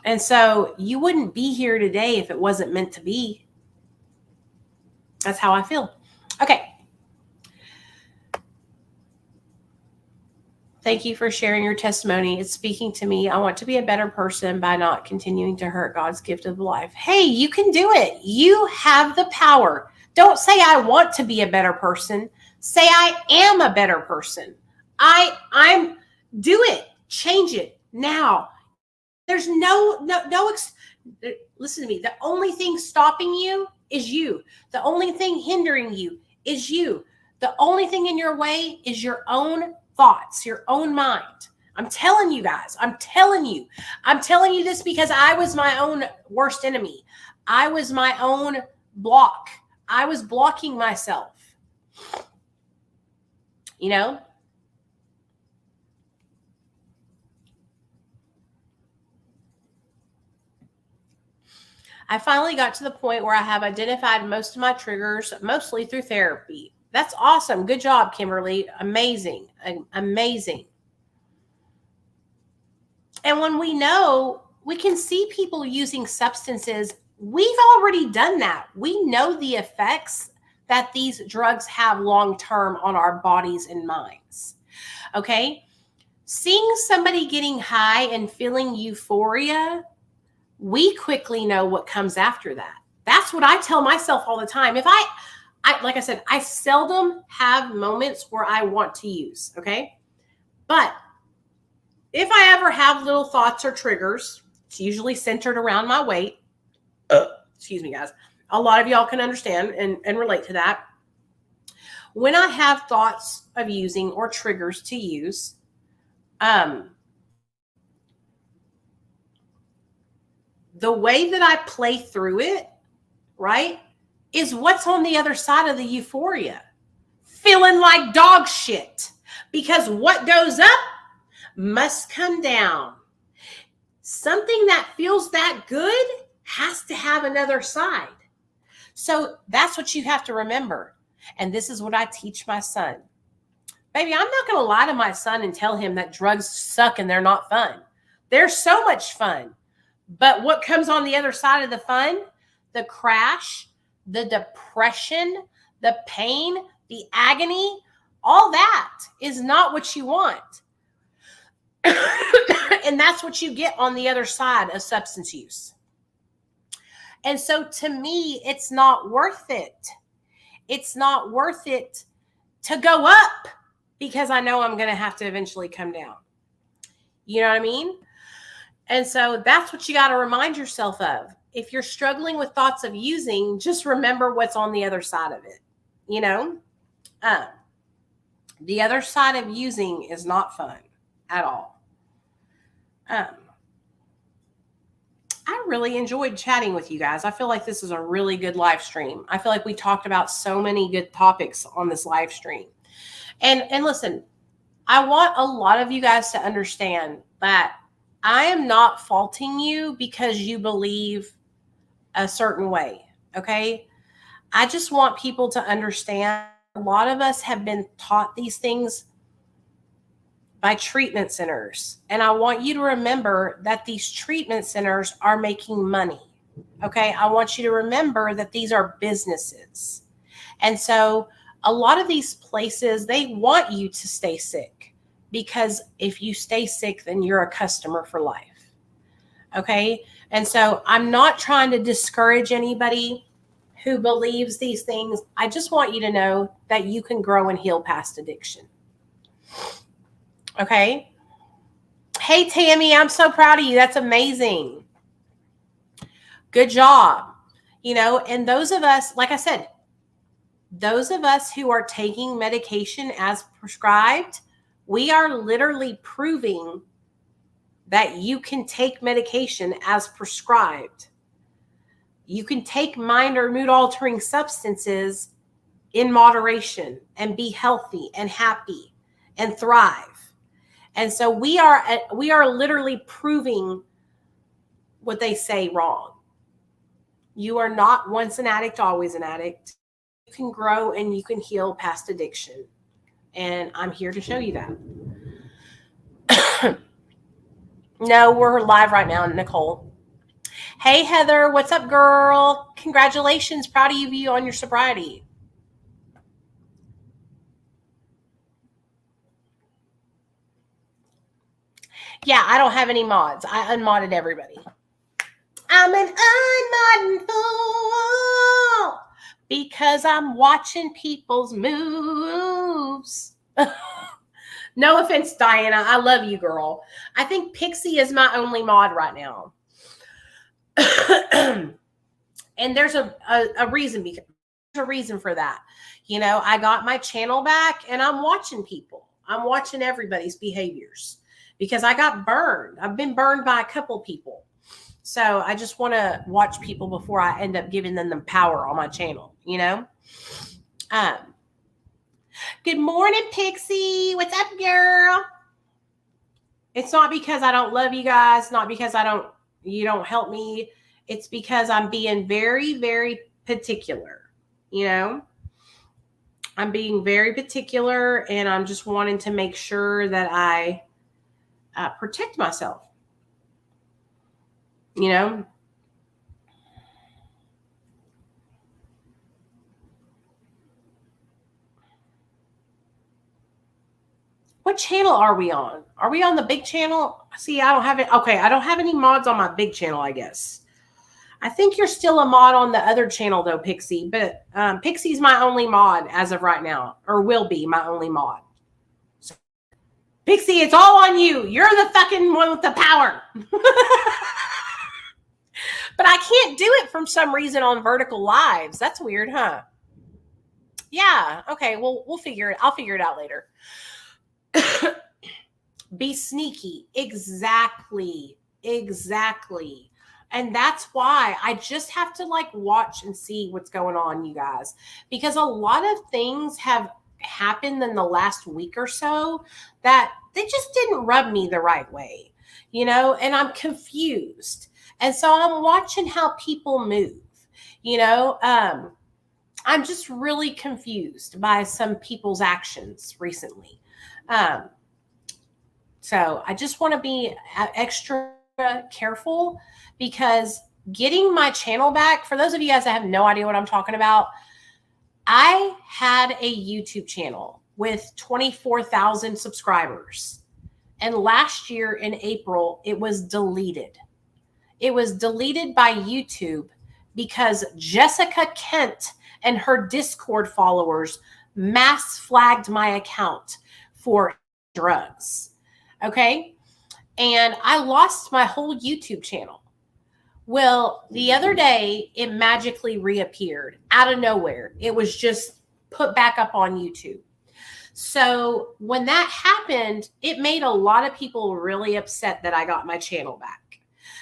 And so you wouldn't be here today if it wasn't meant to be. That's how I feel. Okay. Thank you for sharing your testimony. It's speaking to me. I want to be a better person by not continuing to hurt God's gift of life. Hey, you can do it. You have the power. Don't say I want to be a better person. Say I am a better person. I'm do it. Change it now. There's no listen to me. The only thing stopping you is you. The only thing hindering you is you. The only thing in your way is your own thoughts, your own mind. I'm telling you guys, I'm telling you this because I was my own worst enemy. I was my own block. I was blocking myself. You know? I finally got to the point where I have identified most of my triggers, mostly through therapy. That's awesome. Good job, Kimberly. Amazing. Amazing. And when we know, we can see people using substances. We've already done that. We know the effects that these drugs have long term on our bodies and minds. Okay? Seeing somebody getting high and feeling euphoria, we quickly know what comes after that. That's what I tell myself all the time. If I like I said, I seldom have moments where I want to use, okay? But if I ever have little thoughts or triggers, it's usually centered around my weight. excuse me, guys, a lot of y'all can understand and relate to that. When I have thoughts of using or triggers to use, the way that I play through it, right, is what's on the other side of the euphoria. Feeling like dog shit. Because what goes up must come down. Something that feels that good has to have another side. So that's what you have to remember. And this is what I teach my son. Baby, I'm not going to lie to my son and tell him that drugs suck and they're not fun. They're so much fun. But what comes on the other side of the fun? The crash, the depression, the pain, the agony, all that is not what you want. And that's what you get on the other side of substance use. And so to me, it's not worth it. It's not worth it to go up because I know I'm going to have to eventually come down. You know what I mean? And so that's what you got to remind yourself of. If you're struggling with thoughts of using, just remember what's on the other side of it. You know, the other side of using is not fun at all. I really enjoyed chatting with you guys. I feel like this is a really good live stream. I feel like we talked about so many good topics on this live stream. And listen, I want a lot of you guys to understand that I am not faulting you because you believe a certain way, okay? I just want people to understand a lot of us have been taught these things by treatment centers. And I want you to remember that these treatment centers are making money, okay? I want you to remember that these are businesses. And so a lot of these places, they want you to stay sick because if you stay sick, then you're a customer for life, okay? And so I'm not trying to discourage anybody who believes these things. I just want you to know that you can grow and heal past addiction. Okay. Hey, Tammy, I'm so proud of you. That's amazing. Good job. You know, and those of us, like I said, those of us who are taking medication as prescribed, we are literally proving that you can take medication as prescribed. You can take mind or mood altering substances in moderation and be healthy and happy and thrive. And so we are literally proving what they say wrong. You are not once an addict, always an addict. You can grow and you can heal past addiction. And I'm here to show you that. No, we're live right now, Nicole. Hey, Heather, what's up, girl? Congratulations. Proud of you on your sobriety. Yeah, I don't have any mods. I unmodded everybody. I'm an unmodded fool because I'm watching people's moves. No offense, Diana. I love you, girl. I think Pixie is my only mod right now. And there's a reason. There's a reason for that. You know, I got my channel back and I'm watching people. I'm watching everybody's behaviors because I got burned. I've been burned by a couple people. So I just want to watch people before I end up giving them the power on my channel, you know? Good morning, Pixie. What's up, girl? It's not because I don't love you guys, not because you don't help me. It's because I'm being very, very particular, you know? I'm being very particular and I'm just wanting to make sure that I protect myself, you know? What channel are we on? Are we on the big channel? See, I don't have it. Okay, I don't have any mods on my big channel, I guess. I think you're still a mod on the other channel, though, Pixie. But Pixie's my only mod as of right now, or will be my only mod. So, Pixie, it's all on you. You're the fucking one with the power. But I can't do it from some reason on vertical lives. That's weird, huh? Yeah. Okay. Well, we'll figure it. I'll figure it out later. Be sneaky. Exactly. Exactly. And that's why I just have to like watch and see what's going on, you guys, because a lot of things have happened in the last week or so that they just didn't rub me the right way, and I'm confused. And so I'm watching how people move, you know. I'm just really confused by some people's actions recently. So I just want to be extra careful because getting my channel back, for those of you guys that have no idea what I'm talking about, I had a YouTube channel with 24,000 subscribers. And last year in April, it was deleted. It was deleted by YouTube because Jessica Kent and her Discord followers mass flagged my account for drugs. Okay. And I lost my whole YouTube channel. Well, the other day, it magically reappeared out of nowhere. It was just put back up on YouTube. So when that happened, it made a lot of people really upset that I got my channel back.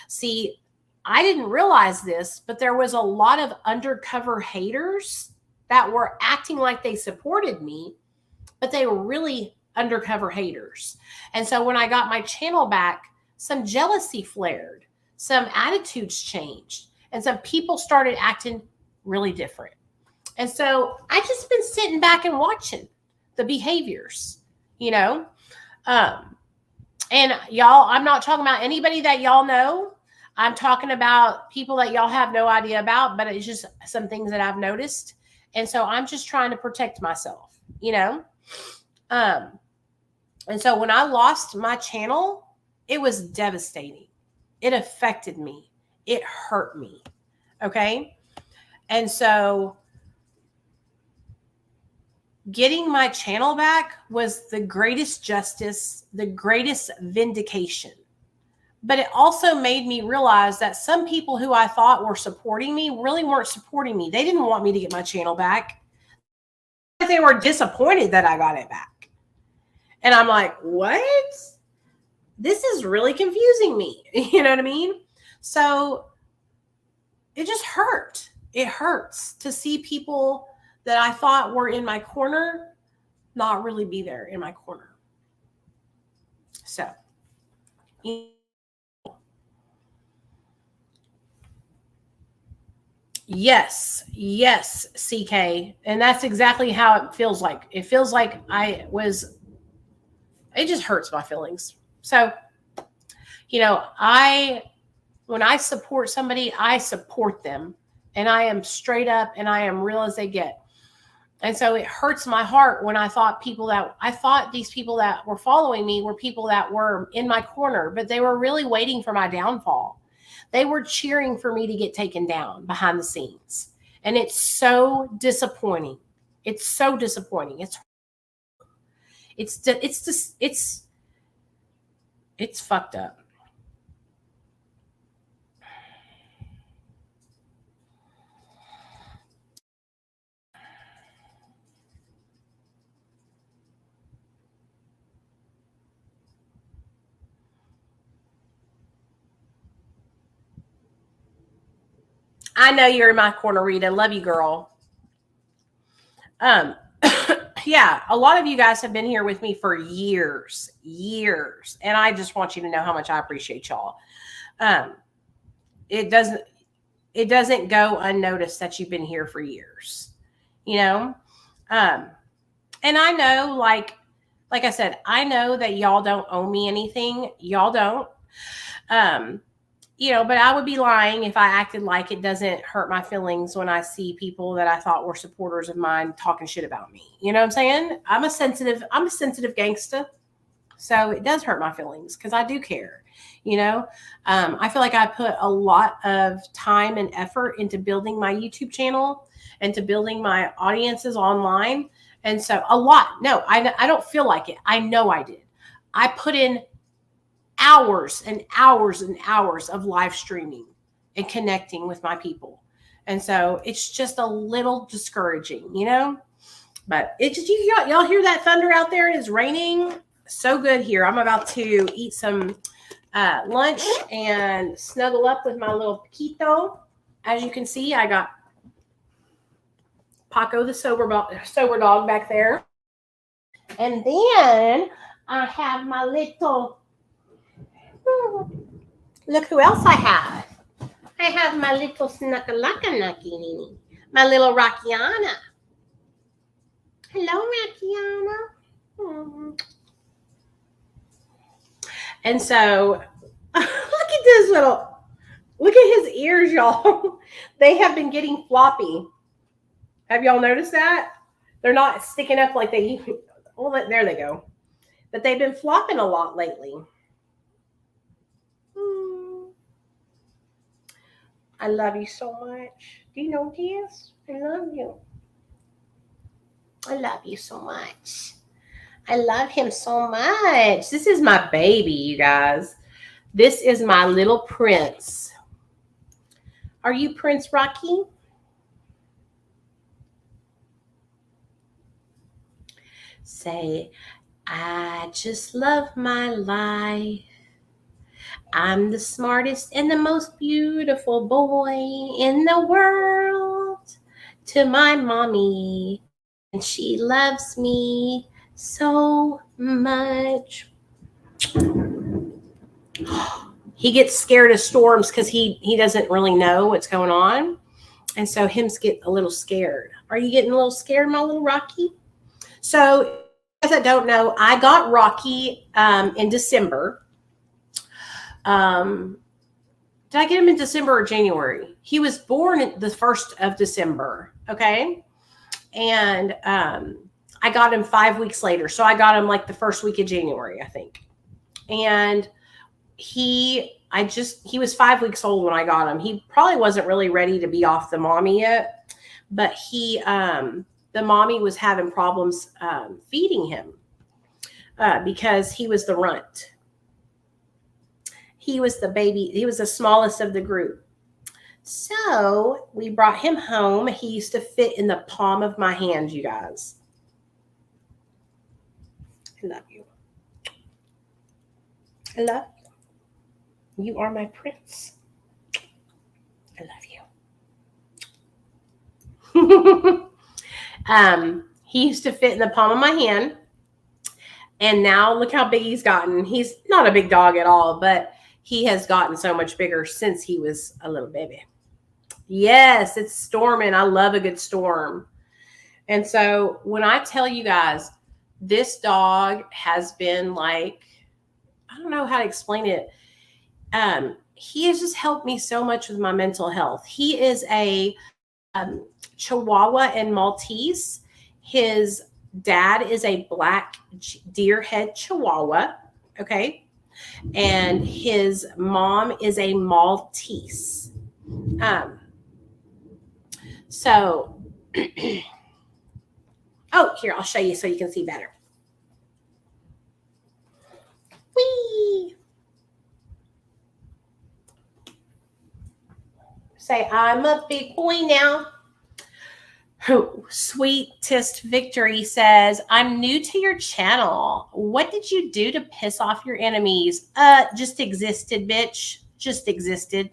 See, I didn't realize this, but there was a lot of undercover haters that were acting like they supported me, but they were really undercover haters. And so when I got my channel back, some jealousy flared, some attitudes changed, and some people started acting really different. And so I just been sitting back and watching the behaviors, and y'all, I'm not talking about anybody that y'all know. I'm talking about people that y'all have no idea about, but it's just some things that I've noticed. And so I'm just trying to protect myself, and so when I lost my channel, it was devastating. It affected me. It hurt me. Okay. And so getting my channel back was the greatest justice, the greatest vindication. But it also made me realize that some people who I thought were supporting me really weren't supporting me. They didn't want me to get my channel back. They were disappointed that I got it back. And I'm like, what? This is really confusing me. You know what I mean? So it just hurt. It hurts to see people that I thought were in my corner not really be there in my corner. So, yes, CK. And that's exactly how it feels like. It feels like it just hurts my feelings. So, when I support somebody, I support them, and I am straight up and I am real as they get. And so it hurts my heart when I thought these people that were following me were people that were in my corner, but they were really waiting for my downfall. They were cheering for me to get taken down behind the scenes. And it's so disappointing. It's so disappointing. It's fucked up. I know you're in my corner, Rita. Love you, girl. Yeah, a lot of you guys have been here with me for years, and I just want you to know how much I appreciate y'all. It doesn't go unnoticed that you've been here for years, and I know, like I said, I know that y'all don't owe me anything. Y'all don't. But I would be lying if I acted like it doesn't hurt my feelings when I see people that I thought were supporters of mine talking shit about me. You know what I'm saying? I'm a sensitive gangsta. So it does hurt my feelings because I do care. I feel like I put a lot of time and effort into building my YouTube channel and to building my audiences online. And so a lot. No, I don't feel like it. I know I did. I put in hours and hours and hours of live streaming and connecting with my people. And so it's just a little discouraging, you know, but it just, y'all hear that thunder out there? It is raining so good here. I'm about to eat some lunch and snuggle up with my little Paquito. As you can see, I got Paco the sober dog back there. And then I have my little, look who else I have. I have my little Snuckalaka-Nucky, my little Rockiana. Hello, Rockiana. And so, look at this look at his ears, y'all. They have been getting floppy. Have y'all noticed that? They're not sticking up like they used to. Well, there they go. But they've been flopping a lot lately. I love you so much. Do you know this? I love you. I love you so much. I love him so much. This is my baby, you guys. This is my little prince. Are you Prince Rocky? Say, I just love my life. I'm the smartest and the most beautiful boy in the world. To my mommy, and she loves me so much. He gets scared of storms because he doesn't really know what's going on. And so hims get a little scared. Are you getting a little scared, my little Rocky? So, as I don't know, I got Rocky in December. Did I get him in December or January? He was born the 1st of December. Okay. And I got him 5 weeks later. So I got him like the first week of January, I think. And he was 5 weeks old when I got him. He probably wasn't really ready to be off the mommy yet, but the mommy was having problems feeding him because he was the runt. He was the baby. He was the smallest of the group. So we brought him home. He used to fit in the palm of my hand, you guys. I love you. I love you. You are my prince. I love you. He used to fit in the palm of my hand. And now look how big he's gotten. He's not a big dog at all, but he has gotten so much bigger since he was a little baby. Yes, it's storming. I love a good storm. And so when I tell you guys, this dog has been like, I don't know how to explain it. He has just helped me so much with my mental health. He is a Chihuahua and Maltese. His dad is a black deer head Chihuahua. Okay. And his mom is a Maltese. So, oh, here, I'll show you so you can see better. Whee! Say, I'm a big boy now. Sweetest Victory says, I'm new to your channel. What did you do to piss off your enemies? Just existed, bitch. Just existed.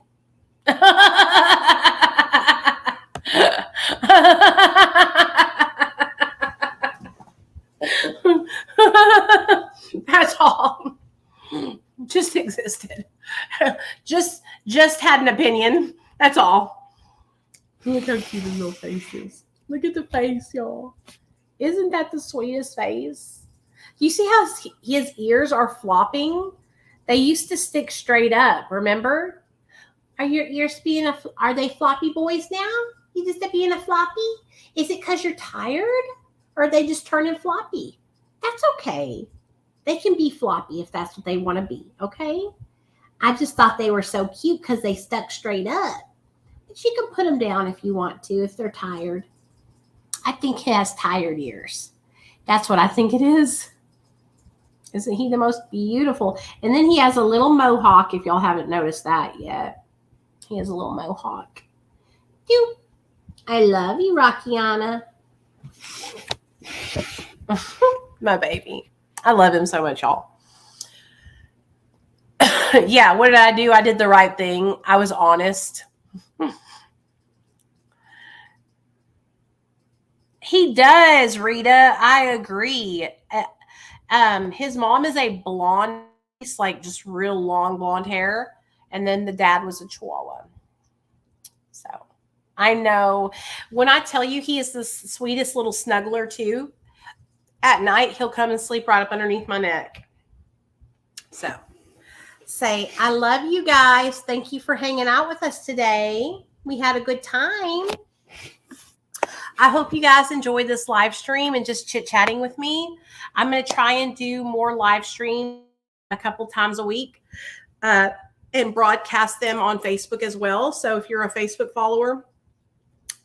That's all. Just existed. Just had an opinion. That's all. Look how cute his little face is. Look at the face, y'all. Isn't that the sweetest face? You see how his ears are flopping? They used to stick straight up, remember? Are your ears are they floppy boys now? You just being a floppy? Is it because you're tired? Or are they just turning floppy? That's okay. They can be floppy if that's what they want to be, okay? I just thought they were so cute because they stuck straight up. But you can put them down if you want to, if they're tired. I think he has tired ears. That's what I think it is. Isn't he the most beautiful? And then he has a little mohawk, if y'all haven't noticed that yet. He has a little mohawk. Doop. I love you, Rockiana. My baby. I love him so much, y'all. Yeah, what did I do? I did the right thing. I was honest. He does, Rita. I agree. His mom is a blonde, like just real long blonde hair, and then the dad was a Chihuahua. So I know when I tell you he is the sweetest little snuggler too. At night he'll come and sleep right up underneath my neck. So say, I love you guys. Thank you for hanging out with us today. We had a good time. I hope you guys enjoyed this live stream and just chit-chatting with me. I'm going to try and do more live streams a couple times a week and broadcast them on Facebook as well. So if you're a Facebook follower,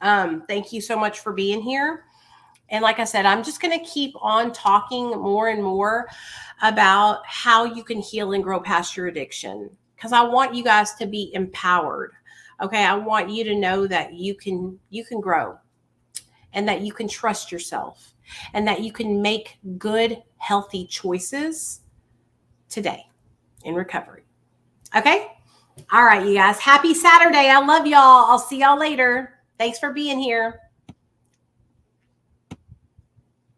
thank you so much for being here. And like I said, I'm just going to keep on talking more and more about how you can heal and grow past your addiction, because I want you guys to be empowered. Okay. I want you to know that you can grow and that you can trust yourself and that you can make good, healthy choices today in recovery. Okay. All right, you guys. Happy Saturday. I love y'all. I'll see y'all later. Thanks for being here.